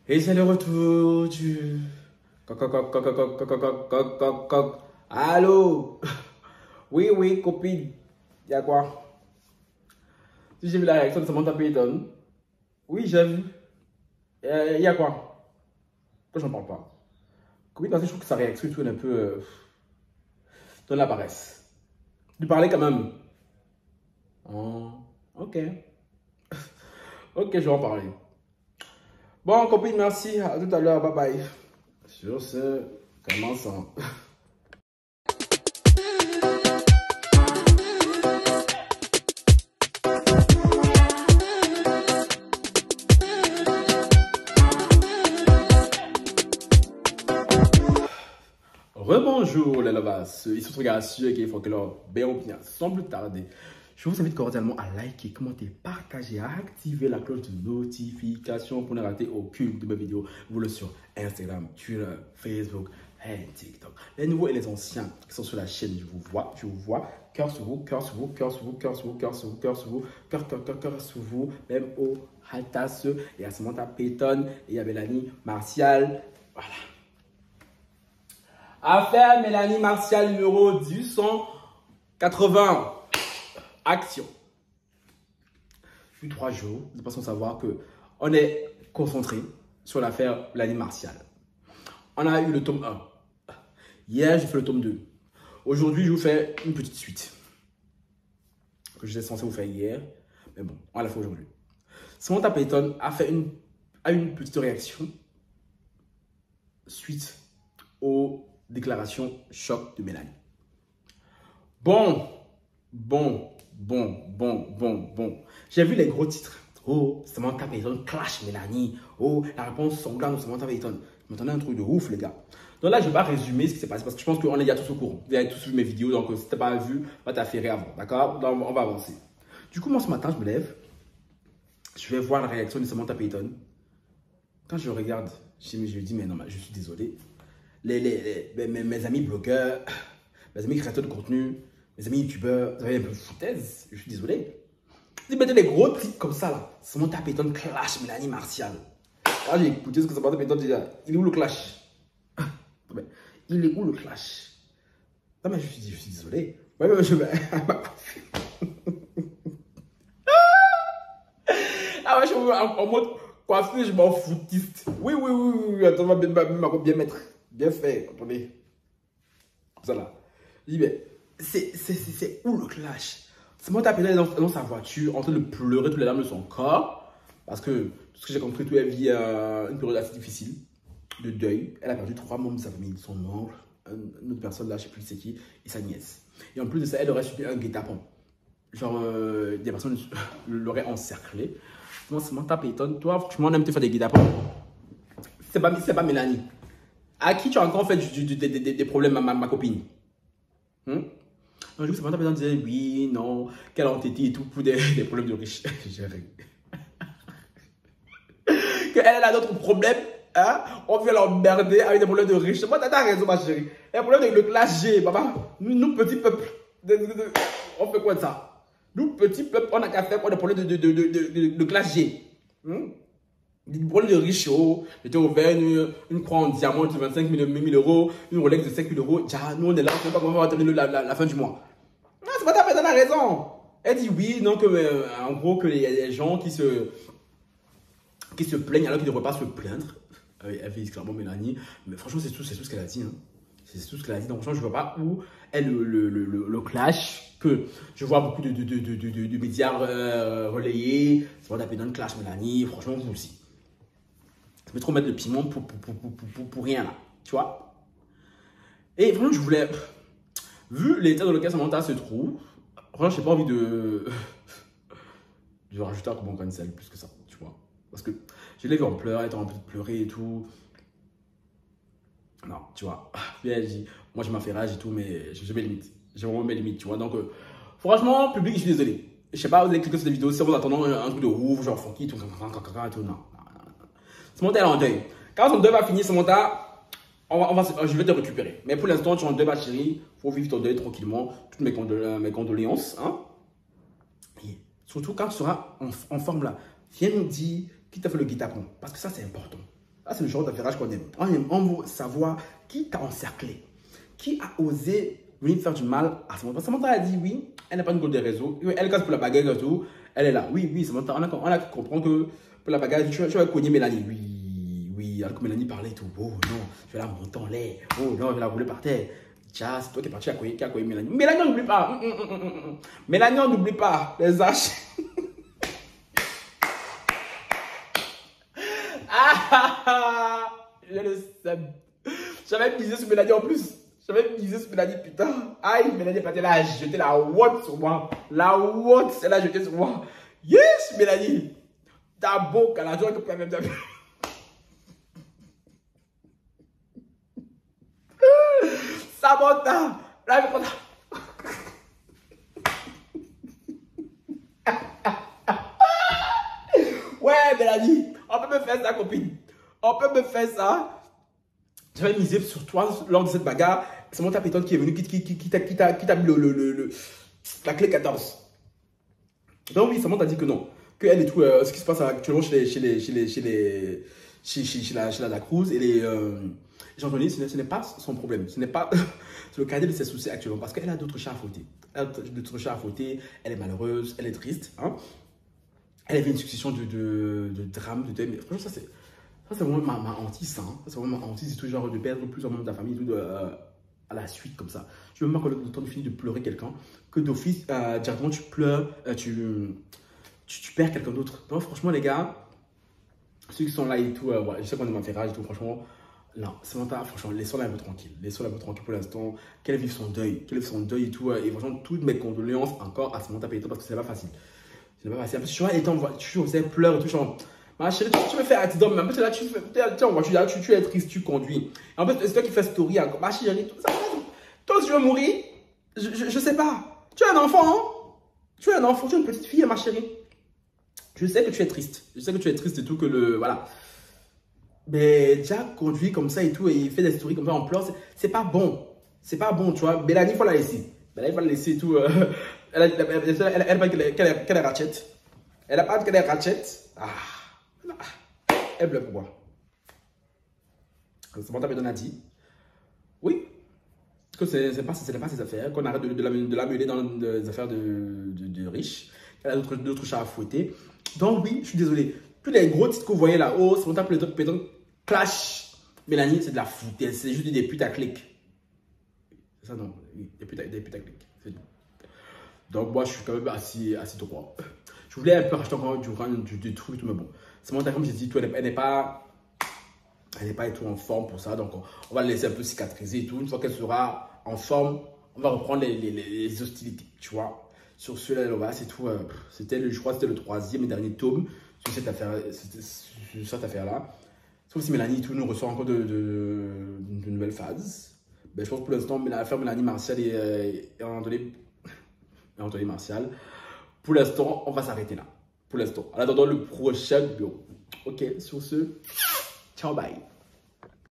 Et c'est le retour du... Coq, coq, coq, coq, coq, coq, coq, coq, coq, coq. Allô? Oui, oui, copine. Y'a quoi? Si j'ai vu la réaction de Samantha Payton. Oui, j'ai vu. Y'a quoi? Pourquoi j'en parle pas? Copine, parce que je trouve que sa réaction et tout, elle est un peu... donne la paresse. Tu parlais quand même. Oh, ok. Ok, je vais en parler. Bon, copine, merci. À tout à l'heure. Bye bye. Sur ce, commençons. Rebonjour les lovas, ils se regardent sur qui font que leur bien opinion. Sans plus tarder, je vous invite cordialement à liker, commenter, partager, à activer la cloche de notification pour ne rater aucune de mes vidéos. Vous le sur Instagram, Twitter, Facebook et TikTok. Les nouveaux et les anciens qui sont sur la chaîne, je vous vois. Cœur sur vous, cœur sur vous, cœur sur vous, cœur sur vous, cœur sur vous, cœur sur vous, cœur sur vous, même au Haltas, et à Samantha Payton, et à Mélanie Martial. Voilà. Affaire Mélanie Martial numéro 280. Action. Depuis 3 jours, nous passons à savoir que on est concentré sur l'affaire Mélanie Martial. On a eu le tome 1. Hier, j'ai fait le tome 2. Aujourd'hui, je vous fais une petite suite. Que j'étais censé vous faire hier. Mais bon, on l'a fait aujourd'hui. Samantha Payton a fait une petite réaction suite aux déclaration choc de Mélanie. Bon. J'ai vu les gros titres. Oh, Samantha Payton clash Mélanie. Oh, la réponse sanglante de Samantha Payton. Je m'attendais à un truc de ouf, les gars. Donc là, je ne vais pas résumer ce qui s'est passé parce que je pense qu'on est déjà tous au courant. Vous avez tous vu mes vidéos, donc si tu n'as pas vu, va t'affairer avant. D'accord? Donc, on va avancer. Du coup, moi, ce matin, je me lève. Je vais voir la réaction de Samantha Payton. Quand je regarde, je me dis, mais non, je suis désolé. Mes amis blogueurs, mes amis créateurs de contenu, mes amis youtubeurs, vous avez un peu de foutaise, je suis désolé. Vous mettez des gros titres comme ça là, Samantha Payton clash Mélanie Martial. Quand j'ai écouté ce que Samantha Payton disait, il est où le clash? Il est où le clash? Non mais je suis désolé. Ouais, mais ah ouais, je suis en mode coiffé, je m'en foutiste. Oui, attends, on va bien mettre. Bien fait, attendez. Ça là. Je dis, mais c'est où le clash? Samantha Payton est dans sa voiture en train de pleurer toutes les larmes de son corps. Parce que, tout ce que j'ai compris, elle vit une période assez difficile de deuil. Elle a perdu 3 membres de sa famille, son oncle, une autre personne là, je ne sais plus c'est qui, et sa nièce. Et en plus de ça, elle aurait subi un guet-apens. Genre, des personnes l'auraient encerclée. Moi, Samantha Payton, toi, tu m'en aimes te faire des guet-apens. C'est pas Mélanie. À qui tu as encore fait des problèmes, ma copine? Un jour, Samantha Payton disait oui, non, qu'elle a entêté et tout pour des problèmes de riches. J'ai ri. Qu'elle a d'autres problèmes, hein? On vient l'emmerder avec des problèmes de riches. Moi, t'as raison, ma chérie. Les problèmes de classe G, papa. Nous, petits peuples, on fait quoi de ça? Nous, petits peuples, on n'a qu'à faire quoi des problèmes de classe G? Des problèmes de riches, oh. J'étais ouvert une croix en diamant de 25 000 euros, une Rolex de 5 000 euros. Déjà, nous, on est là, on ne sait pas comment on va terminer la fin du mois. Non, c'est pas ta personne, elle a raison. Elle dit oui, non, que, en gros, qu'il y a des gens qui se plaignent alors qu'ils ne devraient pas se plaindre. Elle fait clairement Mélanie. Mais franchement, c'est tout ce qu'elle a dit. Hein. C'est tout ce qu'elle a dit. Donc, franchement, je ne vois pas où est le clash. Que je vois beaucoup de médias relayés. C'est pas taper dans le clash Mélanie. Franchement, vous aussi. Ça me trop mettre le piment pour rien là. Tu vois? Et vraiment, je voulais. Vu l'état dans lequel Samantha se trouve, franchement, je n'ai pas envie de rajouter un bon cancel plus que ça. Tu vois? Parce que je l'ai vu en pleurs, elle était en train de pleurer et tout. Non, tu vois. Puis elle dit, moi je m'affairage et tout, mais j'ai mes limites. J'ai vraiment mes limites, tu vois. Donc, franchement, public, je suis désolé. Je sais pas, vous allez cliquer sur des vidéos si vous attendez un truc de ouf, genre funky, tout, non. Samantha, elle est en deuil. Quand son deuil va finir, Samantha, je vais te récupérer. Mais pour l'instant, tu es en deuil, ma chérie. Faut vivre ton deuil tranquillement. Toutes mes condoléances. Hein. Et surtout quand tu seras en forme là, viens nous dire qui t'a fait le guet-apens. Parce que ça, c'est important. Ah, c'est le genre d'affairage qu'on aime. On veut savoir qui t'a encerclé. Qui a osé venir faire du mal à Samantha. Samantha a dit oui, elle n'a pas une gueule des réseaux. Elle casse pour la bagarre et tout. Elle est là. Oui, Samantha, on a compris que pour la bagarre, tu vas cogner Mélanie. Oui, alors que Mélanie parlait et tout. Oh non, je vais la monter en l'air. Oh non, je vais la rouler par terre. Tiens, c'est toi qui es parti à cogner Mélanie. Mélanie, on n'oublie pas. Mélanie, on n'oublie pas. Les H. Je le sais. J'avais misé sur Mélanie en plus. J'avais misé sur Mélanie, putain. Aïe, Mélanie est partie là, elle a jeté la ouate sur moi. La ouate, elle a jeté sur moi. Yes, Mélanie. T'as beau qu'à la joie que tu même jamais. Samantha. Là, je ouais, Mélanie. On peut me faire ça, copine. On peut me faire ça. J'avais misé sur toi lors de cette bagarre. C'est mon tapéton qui est venu, qui t'a mis la clé 14. Donc oui, Samantha a dit que non. Que elle et tout, ce qui se passe actuellement chez la Cruz et les Jean-Denis, ce n'est pas son problème. Ce n'est pas le cadet de ses soucis actuellement. Parce qu'elle a d'autres chats à fouetter. Elle a d'autres chats à fouetter. Elle est malheureuse, elle est triste. Hein? Elle a fait une succession de drames, de deuil. Mais franchement, ça c'est vraiment ma hantise. Hein. C'est vraiment ma hantise. C'est tout genre de perdre plusieurs membres de ta famille tout à la suite comme ça. Tu veux même quand le temps de finir de pleurer quelqu'un, que d'office, directement tu pleures, tu perds quelqu'un d'autre. Donc franchement les gars, ceux qui sont là et tout, ouais, je sais qu'on est ma ferrage et tout, franchement, non, Samantha, franchement, laissons-la un peu tranquille. Laissons-la un peu tranquille pour l'instant, qu'elle vive son deuil, et tout. Et franchement, toutes mes condoléances encore à Samantha Peloton parce que c'est pas facile. C'est pas facile. Parce que tu vois, elle est en voiture, elle pleure et tout, genre... Ma chérie, tu me fais accident, mais en plus là, tu es en voiture, tu es triste, tu conduis. En plus, c'est toi qui fais story encore. Ma chérie, toi, si tu veux mourir, je sais pas. Tu es un enfant, hein? Tu es un enfant, tu es une petite fille, ma chérie. Je sais que tu es triste. Je sais que tu es triste et tout, que le. Voilà. Mais déjà, conduit comme ça et tout, et il fait des stories comme ça en pleurs, c'est pas bon. C'est pas bon, tu vois. Mélanie, il faut la laisser. Mélanie, il faut la laisser et tout. Elle n'a pas qu'elle est ratchet. Elle n'a pas qu'elle est ratchet. Ah. Elle pleure pourquoi? Samantha Peloton a dit oui, que ce n'est pas ses affaires, qu'on arrête de la mêler dans des affaires de riches, qu'elle a d'autres chats à fouetter. Donc oui, je suis désolé. Tous les gros titres que vous voyez là, oh, Samantha Peloton clash Mélanie, c'est de la foutaise, c'est juste des putaclics. C'est ça non, des putaclics, c'est tout. Donc moi je suis quand même assez droit. Je voulais un peu racheter encore du truc, mais bon. Samantha, comme j'ai dit, elle n'est pas et tout en forme pour ça. Donc, on va la laisser un peu cicatriser et tout. Une fois qu'elle sera en forme, on va reprendre les hostilités, tu vois. Sur ce, là, c'est tout. Je crois que c'était le 3e et dernier tome sur cette affaire-là. Sauf si Mélanie et tout nous ressort encore de nouvelles phases. Ben, je pense que pour l'instant, l'affaire Mélanie Martial et Anthony Martial, pour l'instant, on va s'arrêter là. Pour l'instant. En attendant le prochain bureau. Ok, sur ce, ciao, bye.